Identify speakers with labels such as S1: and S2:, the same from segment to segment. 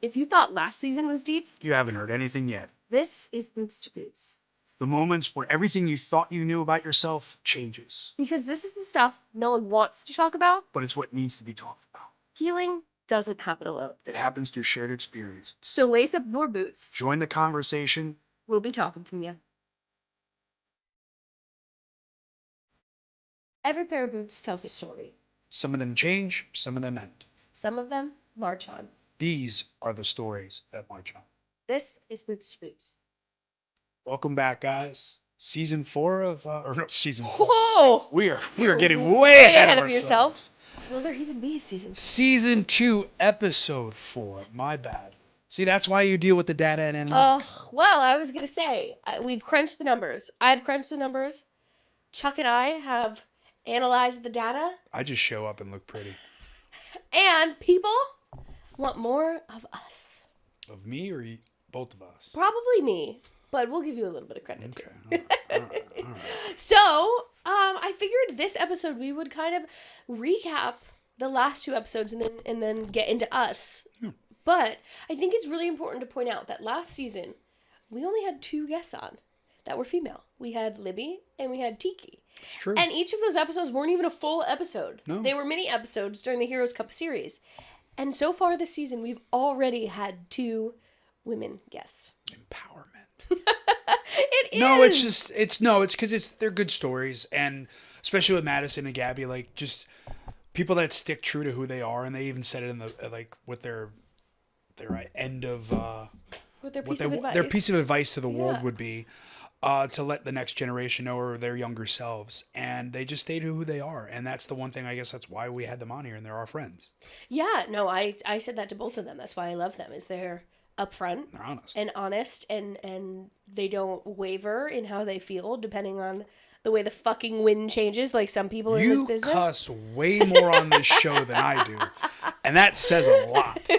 S1: If you thought last season was deep,
S2: You haven't heard anything yet.
S1: this is Boots to Boots.
S2: The moments where everything you thought you knew about yourself changes.
S1: Because this is the stuff no one wants to talk about.
S2: But it's what needs to be talked about.
S1: Healing doesn't happen alone.
S2: It happens through shared experience.
S1: So lace up your boots.
S2: Join the conversation.
S1: We'll be talking to you. Every pair of boots tells a story.
S2: Some of them change, some of them end.
S1: Some of them march on.
S2: These are the stories that march on.
S1: This is Boots to Boots.
S2: Welcome back, guys. Season 4 of, season 4.
S1: Whoa!
S2: We are getting way ahead of
S1: yourself. Will there even be a season?
S2: Season 2, episode 4. My bad. See, that's why you deal with the data and analytics.
S1: Well, I was going to say, we've crunched the numbers. I've crunched the numbers. Chuck and I have analyzed the data.
S2: I just show up and look pretty.
S1: And people want more of us.
S2: Of me or both of us?
S1: Probably me, but we'll give you a little bit of credit.
S2: Okay. All right.
S1: So, I figured this episode we would kind of recap the last 2 episodes and then get into us. But I think it's really important to point out that last season we only had 2 guests on that were female. We had Libby and we had Tiki.
S2: It's true.
S1: And each of those episodes weren't even a full episode.
S2: No.
S1: They were mini episodes during the Heroes Cup series. And so far this season, we've already had 2 women guests.
S2: Empowerment.
S1: It is.
S2: No, it's because they're good stories. And especially with Madison and Gabby, like just people that stick true to who they are. And they even said it in the, like with their end of,
S1: with their piece of advice.
S2: Their piece of advice to the world would be, to let the next generation know, or their younger selves, and they just stay to who they are, and that's the one thing. I guess that's why we had them on here, and they're our friends.
S1: Yeah, no, I said that to both of them. That's why I love them. Is they're upfront,
S2: they're honest,
S1: and they don't waver in how they feel depending on the way the fucking wind changes. Like some people in this business.
S2: You cuss way more on this show than I do, and that says a lot. I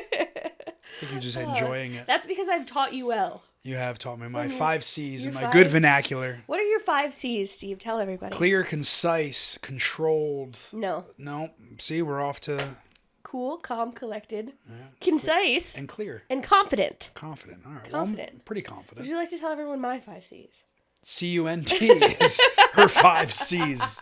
S2: think you're just enjoying it.
S1: That's because I've taught you well.
S2: You have taught me my 5 C's and my
S1: 5?
S2: good vernacular.
S1: What are your 5 C's, Steve? Tell everybody.
S2: Clear, concise, controlled.
S1: No.
S2: See, we're off to...
S1: Cool, calm, collected, concise.
S2: And clear.
S1: And confident.
S2: Confident. All right.
S1: Confident.
S2: Well, I'm pretty confident.
S1: Would you like to tell everyone my 5 C's?
S2: C-U-N-T is her 5 C's.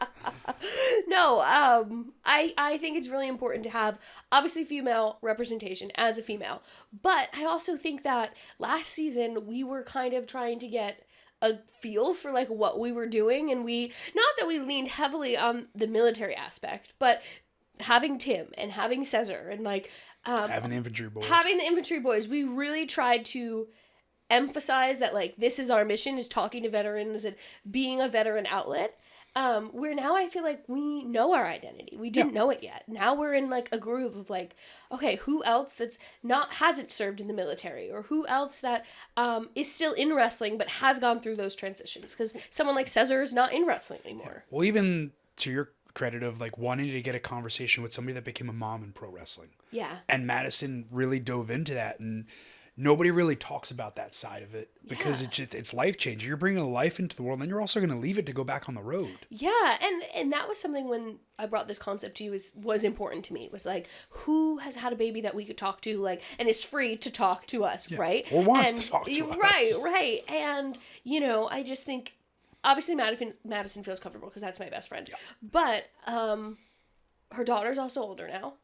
S1: No, I think it's really important to have, obviously, female representation as a female. But I also think that last season, we were kind of trying to get a feel for, like, what we were doing. And not that we leaned heavily on the military aspect, but having Tim and having Cesar and, like...
S2: having the infantry boys.
S1: Having the infantry boys, we really tried to emphasize that, like, this is our mission, is talking to veterans and being a veteran outlet. Where now I feel like we know our identity. We didn't know it yet. Now we're in, like, a groove of, like, okay, who else hasn't served in the military, or who else that is still in wrestling but has gone through those transitions, because someone like Cesar is not in wrestling anymore.
S2: Well, even to your credit of, like, wanting to get a conversation with somebody that became a mom in pro wrestling.
S1: Yeah.
S2: And Madison really dove into that, and nobody really talks about that side of it because it's life-changing. You're bringing a life into the world, and then you're also going to leave it to go back on the road.
S1: Yeah, and that was something when I brought this concept to you was important to me. It was like, who has had a baby that we could talk to, like, and is free to talk to us, right?
S2: Or wants to talk to us.
S1: Right. And, I just think, obviously Madison feels comfortable because that's my best friend. Yeah. But her daughter's also older now.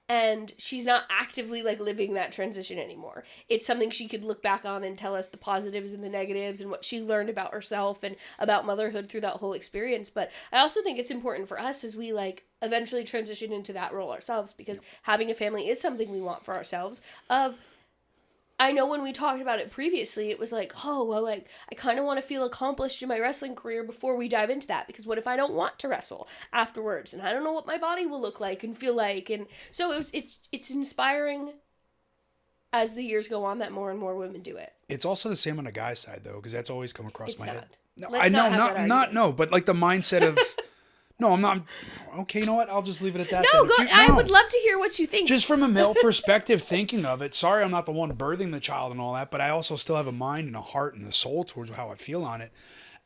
S1: And she's not actively, like, living that transition anymore. It's something she could look back on and tell us the positives and the negatives and what she learned about herself and about motherhood through that whole experience. But I also think it's important for us as we, like, eventually transition into that role ourselves, because having a family is something we want for ourselves. I know when we talked about it previously, it was like, oh, well, like, I kind of want to feel accomplished in my wrestling career before we dive into that, because what if I don't want to wrestle afterwards, and I don't know what my body will look like and feel like, and so it's inspiring as the years go on that more and more women do it.
S2: It's also the same on the guy's side, though, because that's always come across my head.
S1: No, I know,
S2: but like the mindset of... No, I'm not. Okay, you know what? I'll just leave it at that.
S1: No, I would love to hear what you think.
S2: Just from a male perspective, thinking of it. Sorry, I'm not the one birthing the child and all that, but I also still have a mind and a heart and a soul towards how I feel on it.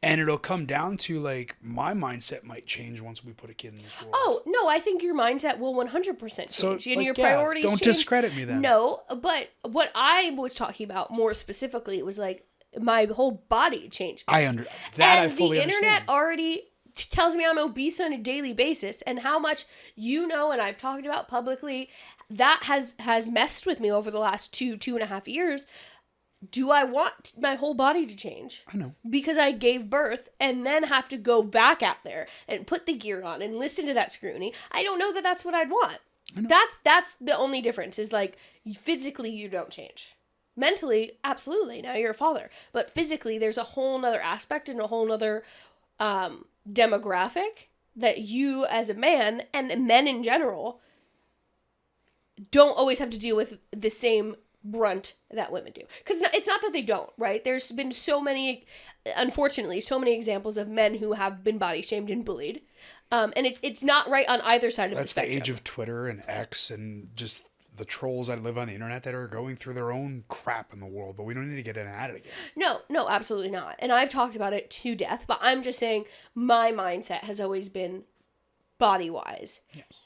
S2: And it'll come down to like my mindset might change once we put a kid in this world.
S1: Oh, no, I think your mindset will 100% change.
S2: So,
S1: and
S2: like,
S1: your priorities
S2: don't
S1: change.
S2: discredit me then.
S1: No, but what I was talking about more specifically was like my whole body changes.
S2: I fully understand.
S1: And the internet already tells me I'm obese on a daily basis, and how much and I've talked about publicly, that has messed with me over the last 2.5 years. Do I want my whole body to change?
S2: I know.
S1: Because I gave birth and then have to go back out there and put the gear on and listen to that scrutiny. I don't know that that's what I'd want. That's the only difference, is like physically you don't change. Mentally, absolutely. Now you're a father. But physically, there's a whole nother aspect and a whole nother demographic that you as a man and men in general don't always have to deal with the same brunt that women do. Because it's not that they don't, right? There's been unfortunately, so many examples of men who have been body shamed and bullied. And it's not right on either side of the spectrum.
S2: That's the age of Twitter and X and just the trolls that live on the internet that are going through their own crap in the world, but we don't need to get at it again.
S1: No, absolutely not. And I've talked about it to death, but I'm just saying my mindset has always been body-wise.
S2: Yes.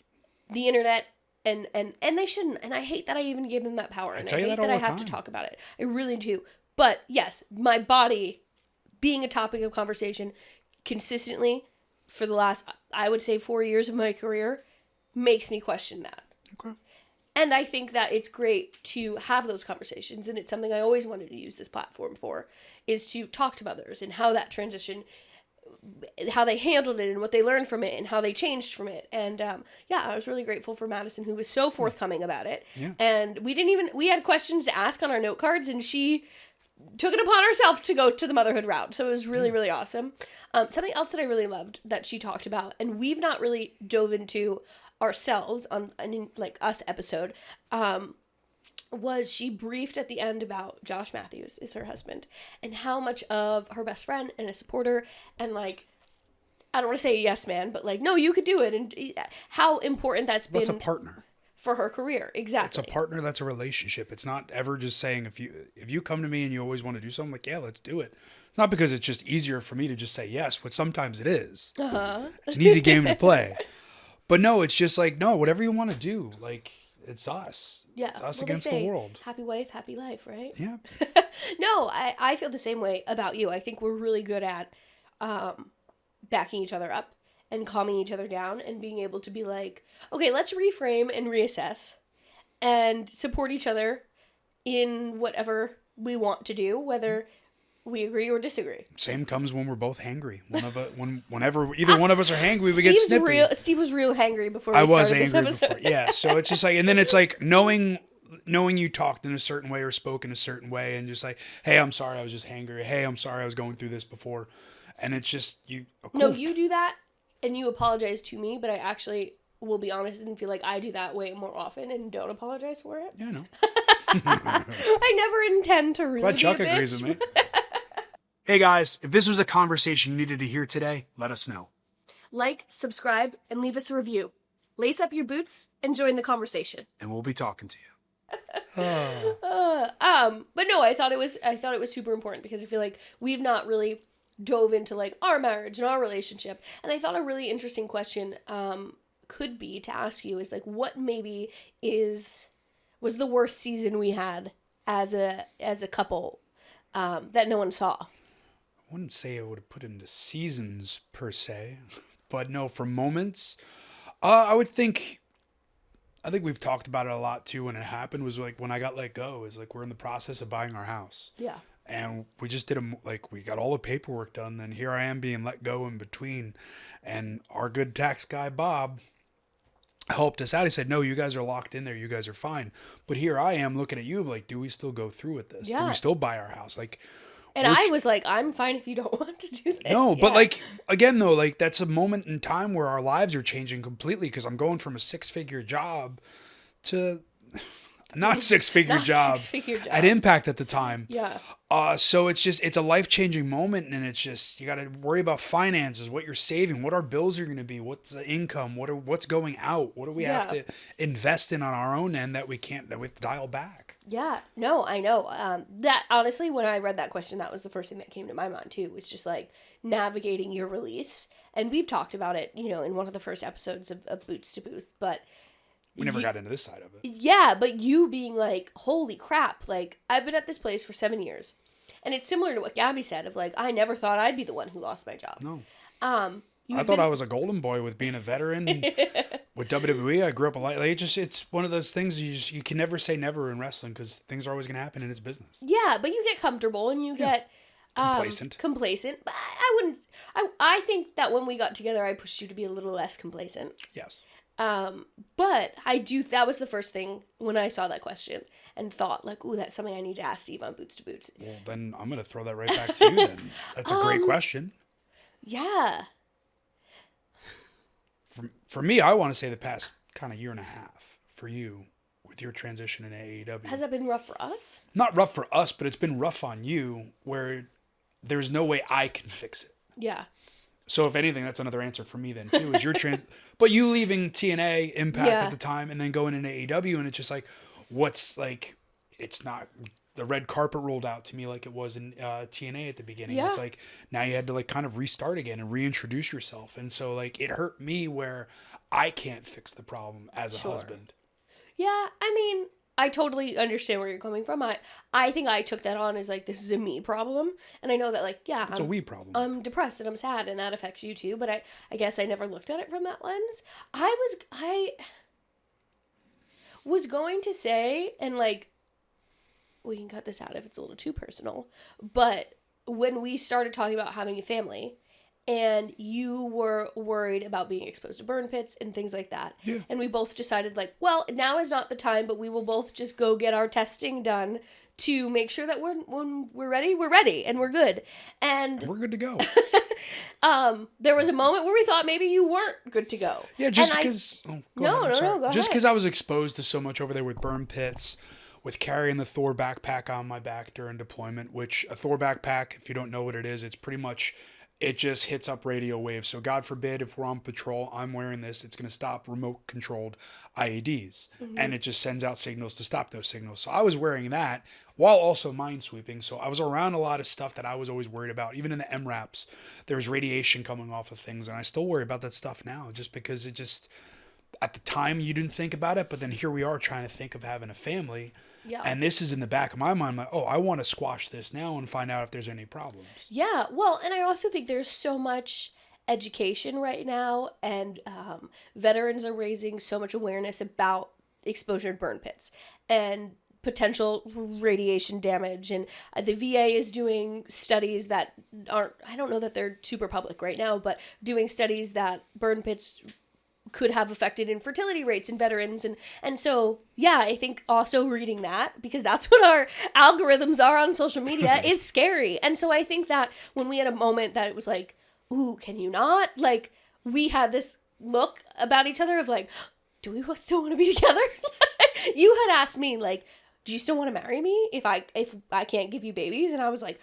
S1: The internet, and they shouldn't, and I hate that I even gave them that power, and I hate that I have to talk about it. I really do. But yes, my body being a topic of conversation consistently for the last, I would say, 4 years of my career makes me question that.
S2: Okay.
S1: And I think that it's great to have those conversations, and it's something I always wanted to use this platform for, is to talk to others and how that transition, how they handled it and what they learned from it and how they changed from it. And I was really grateful for Madison, who was so forthcoming about it.
S2: Yeah.
S1: And we had questions to ask on our note cards, and she took it upon herself to go to the motherhood route. So it was really, really awesome. Something else that I really loved that she talked about, and we've not really dove into ourselves on like us episode, was she briefed at the end about Josh Matthews is her husband, and how much of her best friend and a supporter, and like, I don't want to say yes man, but like, no, you could do it, and how important that's been.
S2: That's a partner
S1: for her career. Exactly.
S2: It's a partner. That's a relationship. It's not ever just saying, if you come to me and you always want to do something, like, yeah, let's do it. It's not because it's just easier for me to just say yes, but sometimes it is. It's an easy game to play. But no, it's just like, no, whatever you want to do, like, it's us.
S1: Yeah.
S2: It's us against the world.
S1: Happy wife, happy life, right?
S2: Yeah.
S1: No, I feel the same way about you. I think we're really good at backing each other up and calming each other down and being able to be like, okay, let's reframe and reassess and support each other in whatever we want to do, whether we agree or disagree.
S2: Same comes when we're both hangry. Whenever either one of us are hangry, we get snippy.
S1: Steve was real hangry before we started this episode. I was angry before.
S2: Yeah, so it's just like, and then it's like knowing you talked in a certain way or spoke in a certain way, and just like, hey, I'm sorry, I was just hangry. Hey, I'm sorry, I was going through this before, and it's just you. Oh, cool.
S1: No, you do that, and you apologize to me, but I actually will be honest and feel like I do that way more often and don't apologize for it.
S2: Yeah, I know.
S1: I never intend to really.
S2: Glad Chuck
S1: be a
S2: agrees
S1: bitch.
S2: with me. Hey guys, if this was a conversation you needed to hear today, let us know.
S1: Like, subscribe, and leave us a review. Lace up your boots and join the conversation.
S2: And we'll be talking to you.
S1: But no, I thought it was super important because I feel like we've not really dove into like our marriage and our relationship. And I thought a really interesting question could be to ask you is like, what maybe was the worst season we had as a couple that no one saw?
S2: I wouldn't say I would have put into seasons per se, but no, for moments, I think we've talked about it a lot too. When it happened was like when I got let go. Is like we're in the process of buying our house.
S1: Yeah.
S2: And we just did we got all the paperwork done. Then here I am being let go in between, and our good tax guy Bob helped us out. He said, "No, you guys are locked in there. You guys are fine." But here I am looking at you like, do we still go through with this?
S1: Yeah.
S2: Do we still buy our house? Like.
S1: And I was like, I'm fine if you don't want to do this.
S2: No, but like, again, though, like that's a moment in time where our lives are changing completely because I'm going from a 6-figure job to not 6-figure job at Impact at the time.
S1: Yeah.
S2: So it's a life-changing moment, and it's just, you got to worry about finances, what you're saving, what our bills are going to be, what's the income, what's going out, what do we have to invest in on our own end that we have to dial back.
S1: Yeah, no, I know. That honestly, when I read that question, that was the first thing that came to my mind too. Was just like navigating your release, and we've talked about it, in one of the first episodes of Boots to Booth. But
S2: We never got into this side of it.
S1: yeah, but you being like, holy crap! Like I've been at this place for 7 years, and it's similar to what Gabby said of like, I never thought I'd be the one who lost my job.
S2: No.
S1: I
S2: thought I was a golden boy with being a veteran with WWE. I grew up it's one of those things you can never say never in wrestling because things are always going to happen and it's business.
S1: Yeah, but you get comfortable and you get complacent. But I wouldn't. I think that when we got together, I pushed you to be a little less complacent.
S2: Yes.
S1: But I do. That was the first thing when I saw that question and thought like, "Ooh, that's something I need to ask Steve on Boots to Boots."
S2: Well, then I'm going to throw that right back to you. Then that's a great question.
S1: Yeah.
S2: For me, I want to say the past kind of year and a half for you with your transition in AEW.
S1: Has that been rough for us?
S2: Not rough for us, but it's been rough on you where there's no way I can fix it.
S1: Yeah.
S2: So if anything, that's another answer for me then too, is your but you leaving TNA Impact at the time and then going into AEW and it's just like, it's not the red carpet rolled out to me like it was in TNA at the beginning. Yeah. It's like now you had to like kind of restart again and reintroduce yourself. And so like it hurt me where I can't fix the problem as a husband.
S1: Yeah, I mean, I totally understand where you're coming from. I think I took that on as like, this is a me problem. And I know that like, yeah.
S2: It's a we problem.
S1: I'm depressed and I'm sad and that affects you too. But I guess I never looked at it from that lens. I was going to say, and like, we can cut this out if it's a little too personal, but when we started talking about having a family and you were worried about being exposed to burn pits and things like that, and we both decided like, well, now is not the time, but we will both just go get our testing done to make sure that when we're ready and we're good. And
S2: we're good to go.
S1: There was a moment where we thought maybe you weren't good to go.
S2: Yeah, just because...
S1: go ahead.
S2: Just because I was exposed to so much over there with burn pits, with carrying the Thor backpack on my back during deployment, which a Thor backpack, if you don't know what it is, it's pretty much, it just hits up radio waves. So God forbid if we're on patrol, I'm wearing this, it's going to stop remote controlled IEDs. Mm-hmm. And it just sends out signals to stop those signals. So I was wearing that while also minesweeping. So I was around a lot of stuff that I was always worried about. Even in the MRAPs, there's radiation coming off of things. And I still worry about that stuff now just because it just, at the time you didn't think about it, but then here we are trying to think of having a family. Yeah. And this is in the back of my mind, like, oh, I want to squash this now and find out if there's any problems.
S1: Yeah, well, and I also think there's so much education right now, and veterans are raising so much awareness about exposure to burn pits and potential radiation damage. And the VA is doing studies that aren't, I don't know that they're super public right now, but doing studies that burn pits could have affected infertility rates in veterans. And so, yeah, I think also reading that, because that's what our algorithms are on social media, is scary. And so I think that when we had a moment that it was like, ooh, can you not? Like, we had this look about each other of like, do we still want to be together? You had asked me, like, do you still want to marry me if I can't give you babies? And I was like,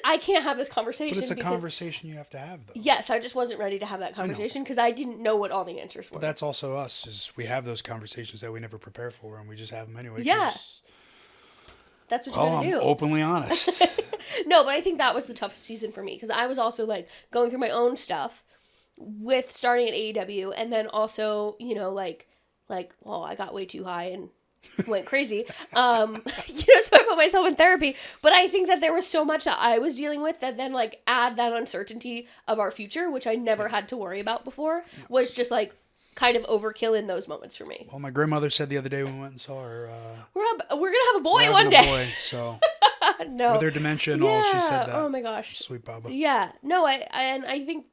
S1: I can't have this conversation.
S2: But it's a conversation you have to have, though.
S1: Yes, I just wasn't ready to have that conversation because I didn't know what all the answers were.
S2: But that's also us, is we have those conversations that we never prepare for, and we just have them anyway.
S1: Yeah. That's what you're going to do.
S2: I'm openly honest.
S1: No, but I think that was the toughest season for me because I was also like going through my own stuff with starting at AEW, and then also, like, well, I got way too high and went crazy. So I put myself in therapy. But I think that there was so much that I was dealing with that then like add that uncertainty of our future, which I never had to worry about before, was just like kind of overkill in those moments for me.
S2: Well, my grandmother said the other day when we went and saw her,
S1: we're gonna have a boy one day.
S2: So
S1: no,
S2: with her dementia and all, she said that.
S1: Oh my gosh,
S2: sweet Baba.
S1: Yeah, no, I think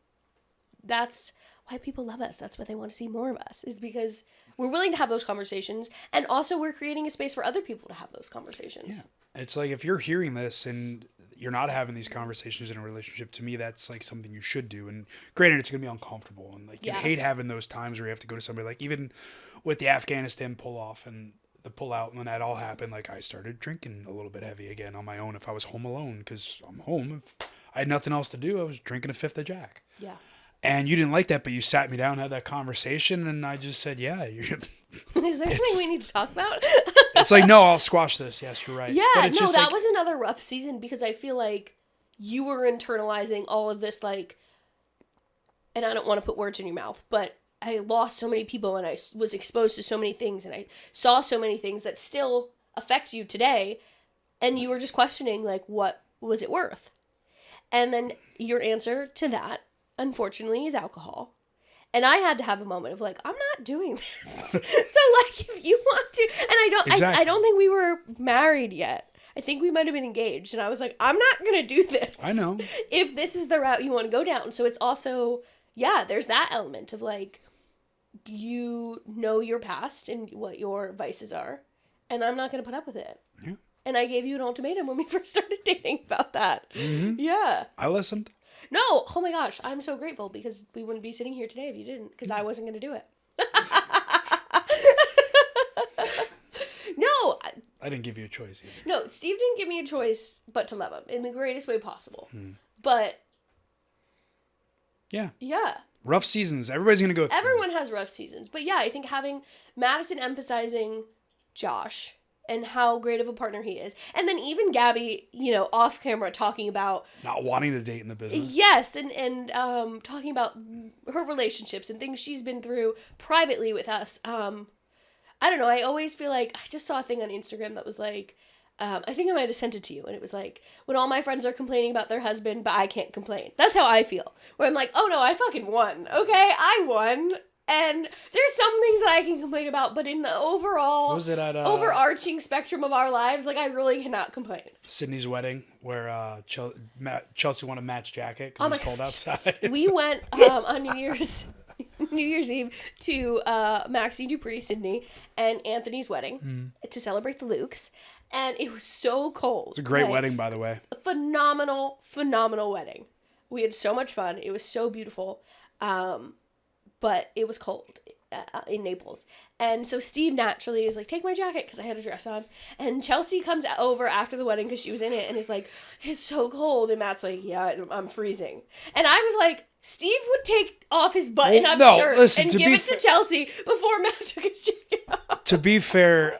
S1: that's why people love us. That's why they want to see more of us, is because we're willing to have those conversations, and also we're creating a space for other people to have those conversations.
S2: Yeah. It's like if you're hearing this and you're not having these conversations in a relationship, to me that's like something you should do. And granted, it's gonna be uncomfortable, and like you hate having those times where you have to go to somebody, like even with the Afghanistan pull off and the pull out, and when that all happened, like I started drinking a little bit heavy again on my own if I was home alone, because I'm home. If I had nothing else to do, I was drinking a fifth of Jack.
S1: Yeah.
S2: And you didn't like that, but you sat me down and had that conversation, and I just said, yeah.
S1: Is there something we need to talk about?
S2: It's like, no, I'll squash this. Yes, you're right.
S1: Yeah,
S2: but it's
S1: no,
S2: just
S1: that
S2: like,
S1: was another rough season because I feel like you were internalizing all of this, like, and I don't want to put words in your mouth, but I lost so many people and I was exposed to so many things and I saw so many things that still affect you today. And you were just questioning, like, what was it worth? And then your answer to that, unfortunately, is alcohol. And I had to have a moment of like, I'm not doing this. So like, if you want to, and I don't think we were married yet. I think we might have been engaged. And I was like, I'm not going to do this.
S2: I know.
S1: If this is the route you want to go down. So it's also, yeah, there's that element of like, you know your past and what your vices are. And I'm not going to put up with it.
S2: Yeah.
S1: And I gave you an ultimatum when we first started dating about that.
S2: Mm-hmm.
S1: Yeah.
S2: I listened.
S1: No, oh my gosh, I'm so grateful because we wouldn't be sitting here today if you didn't, because I wasn't going to do it. No.
S2: I didn't give you a choice either.
S1: No, Steve didn't give me a choice but to love him in the greatest way possible. But.
S2: Yeah.
S1: Yeah.
S2: Rough seasons. Everybody's going to go through.
S1: Everyone has rough seasons. But yeah, I think having Madison emphasizing Josh and how great of a partner he is. And then even Gabby, you know, off camera talking about
S2: not wanting to date in the business.
S1: Yes, and talking about her relationships and things she's been through privately with us. I don't know, I always feel like, I just saw a thing on Instagram that was like, I think I might have sent it to you, and it was like, when all my friends are complaining about their husband, but I can't complain. That's how I feel. Where I'm like, oh no, I fucking won, okay? I won. And there's some things that I can complain about, but in the overall,
S2: was it at,
S1: overarching spectrum of our lives, like, I really cannot complain.
S2: Sydney's wedding, where Chelsea won a match jacket because it was cold outside.
S1: We went on New Year's Eve to Maxine Dupree, Sydney, and Anthony's wedding to celebrate the Lukes, and it was so cold.
S2: It was a great wedding, by the way.
S1: Phenomenal wedding. We had so much fun. It was so beautiful. But it was cold in Naples. And so Steve naturally is like, take my jacket, because I had a dress on. And Chelsea comes over after the wedding because she was in it and is like, it's so cold. And Matt's like, yeah, I'm freezing. And I was like, Steve would take off his button-up shirt and give it to Chelsea before Matt took his jacket off.
S2: To be fair,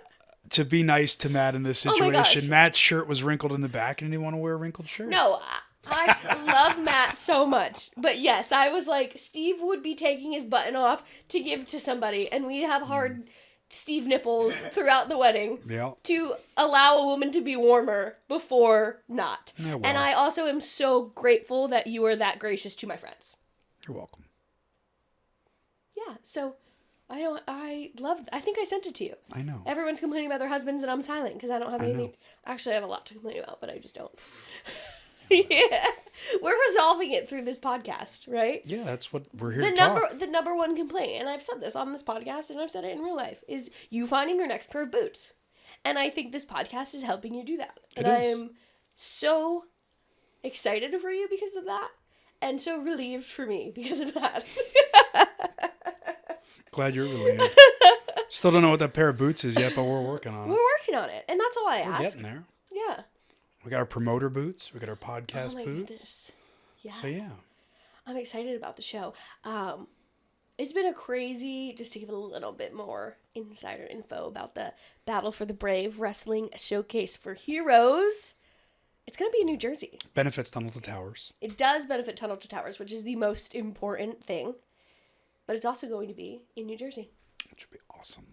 S2: to be nice to Matt in this situation,
S1: gosh.
S2: Matt's shirt was wrinkled in the back and he didn't want to wear a wrinkled shirt.
S1: No, I love Matt so much. But yes, I was like, Steve would be taking his button off to give to somebody, and we'd have hard Steve nipples throughout the wedding to allow a woman to be warmer before not. Yeah, well. And I also am so grateful that you are that gracious to my friends.
S2: You're welcome.
S1: Yeah, so I think I sent it to you.
S2: I know.
S1: Everyone's complaining about their husbands and I'm silent because I don't have anything. Actually, I have a lot to complain about, but I just don't. Yeah, we're resolving it through this podcast, right?
S2: Yeah, that's what we're here to talk.
S1: The number one complaint, and I've said this on this podcast, and I've said it in real life, is you finding your next pair of boots. And I think this podcast is helping you do that. And I am so excited for you because of that, and so relieved for me because of that.
S2: Glad you're relieved. Still don't know what that pair of boots is yet, but we're working on it.
S1: We're working on it, and that's all I ask.
S2: We're getting there.
S1: Yeah.
S2: We got our promoter boots. We got our podcast boots.
S1: Goodness. Yeah.
S2: So, yeah.
S1: I'm excited about the show. It's been a crazy, just to give a little bit more insider info about the Battle for the Brave Wrestling Showcase for Heroes. It's going to be in New Jersey.
S2: Benefits Tunnel to Towers.
S1: It does benefit Tunnel to Towers, which is the most important thing. But it's also going to be in New Jersey.
S2: Which would be awesome.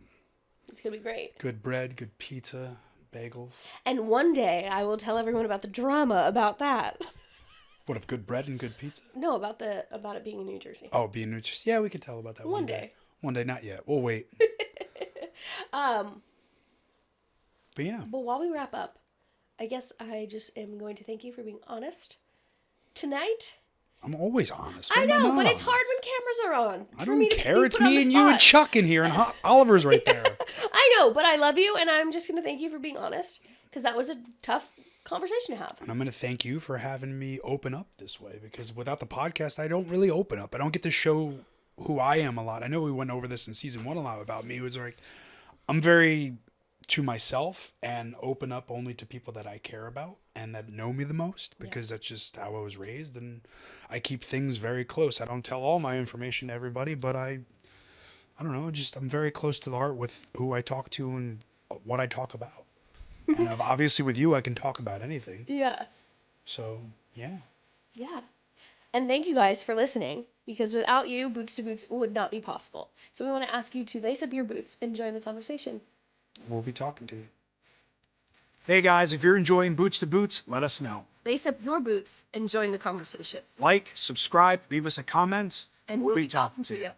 S1: It's going to be great.
S2: Good bread, good pizza. Bagels.
S1: And one day I will tell everyone about the drama about that.
S2: What, of good bread and good pizza?
S1: No, about it being in New Jersey.
S2: Oh, being in New Jersey. Yeah, we could tell about that one day. One day, not yet. We'll wait. But yeah.
S1: Well, while we wrap up, I guess I just am going to thank you for being honest tonight.
S2: I'm always honest.
S1: I know, but it's hard when cameras are on.
S2: I don't care. It's me and you and Chuck in here, and Oliver's right there.
S1: I know, but I love you, and I'm just going to thank you for being honest, because that was a tough conversation to have.
S2: And I'm going to thank you for having me open up this way, because without the podcast, I don't really open up. I don't get to show who I am a lot. I know we went over this in season 1 a lot about me. It was like, I'm very to myself and open up only to people that I care about and that know me the most, because that's just how I was raised, and I keep things very close. I don't tell all my information to everybody, but I don't know, I'm very close to the heart with who I talk to and what I talk about. And obviously with you, I can talk about anything.
S1: Yeah.
S2: So, yeah.
S1: Yeah. And thank you guys for listening, because without you, Boots to Boots would not be possible. So we want to ask you to lace up your boots and join the conversation.
S2: We'll be talking to you. Hey guys, if you're enjoying Boots to Boots, let us know.
S1: Lace up your boots and join the conversation.
S2: Like, subscribe, leave us a comment,
S1: And
S2: we'll be talking to you.